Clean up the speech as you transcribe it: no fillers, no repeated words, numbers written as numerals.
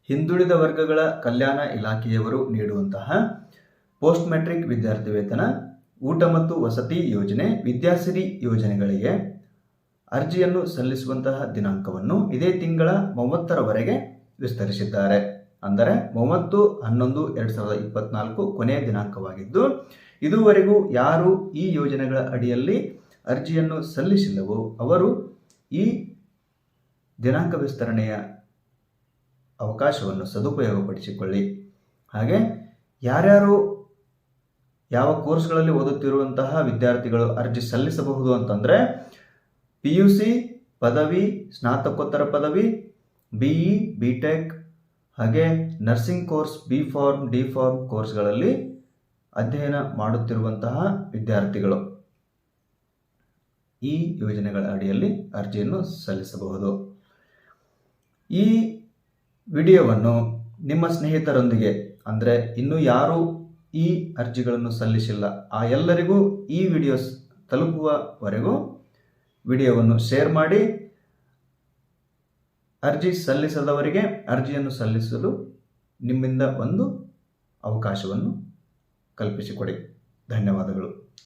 ಹಿಂದುಳಿದ ವರ್ಗಗಳ ಕಲ್ಯಾಣ ಇಲಾಖೆಯವರು ನೀಡುವಂತಹ ಪೋಸ್ಟ್ ಮೆಟ್ರಿಕ್ ವಿದ್ಯಾರ್ಥಿ ವೇತನ, ಊಟ ಮತ್ತು ವಸತಿ ಯೋಜನೆ, ವಿದ್ಯಾಸಿರಿ ಯೋಜನೆಗಳಿಗೆ ಅರ್ಜಿಯನ್ನು ಸಲ್ಲಿಸುವಂತಹ ದಿನಾಂಕವನ್ನು ಇದೇ ತಿಂಗಳ 30ರವರೆಗೆ ವಿಸ್ತರಿಸಿದ್ದಾರೆ. ಅಂದರೆ 30/11/2024 ಕೊನೆಯ ದಿನಾಂಕವಾಗಿದ್ದು, ಇದುವರೆಗೂ ಯಾರು ಈ ಯೋಜನೆಗಳ ಅಡಿಯಲ್ಲಿ ಅರ್ಜಿಯನ್ನು ಸಲ್ಲಿಸಿಲ್ಲವೋ ಅವರು ಈ ದಿನಾಂಕ ವಿಸ್ತರಣೆಯ ಅವಕಾಶವನ್ನು ಸದುಪಯೋಗಪಡಿಸಿಕೊಳ್ಳಿ. ಹಾಗೆ ಯಾರ್ಯಾರು ಯಾವ ಕೋರ್ಸ್ಗಳಲ್ಲಿ ಓದುತ್ತಿರುವಂತಹ ವಿದ್ಯಾರ್ಥಿಗಳು ಅರ್ಜಿ ಸಲ್ಲಿಸಬಹುದು ಅಂತಂದರೆ PUC ಪದವಿ, ಸ್ನಾತಕೋತ್ತರ ಪದವಿ, BE, BTech ಹಾಗೆ ನರ್ಸಿಂಗ್ ಕೋರ್ಸ್, B.Pharm, D.Pharm ಕೋರ್ಸ್ಗಳಲ್ಲಿ ಅಧ್ಯಯನ ಮಾಡುತ್ತಿರುವಂತಹ ವಿದ್ಯಾರ್ಥಿಗಳು ಈ ಯೋಜನೆಗಳ ಅಡಿಯಲ್ಲಿ ಅರ್ಜಿಯನ್ನು ಸಲ್ಲಿಸಬಹುದು. ಈ ವಿಡಿಯೋವನ್ನು ನಿಮ್ಮ ಸ್ನೇಹಿತರೊಂದಿಗೆ, ಅಂದರೆ ಇನ್ನೂ ಯಾರು ಈ ಅರ್ಜಿಗಳನ್ನು ಸಲ್ಲಿಸಿಲ್ಲ ಆ ಎಲ್ಲರಿಗೂ ಈ ವಿಡಿಯೋಸ್ ತಲುಪುವವರೆಗೂ ವಿಡಿಯೋವನ್ನು ಶೇರ್ ಮಾಡಿ. ಅರ್ಜಿ ಸಲ್ಲಿಸದವರಿಗೆ ಅರ್ಜಿಯನ್ನು ಸಲ್ಲಿಸಲು ನಿಮ್ಮಿಂದ ಒಂದು ಅವಕಾಶವನ್ನು ಕಲ್ಪಿಸಿಕೊಡಿ. ಧನ್ಯವಾದಗಳು.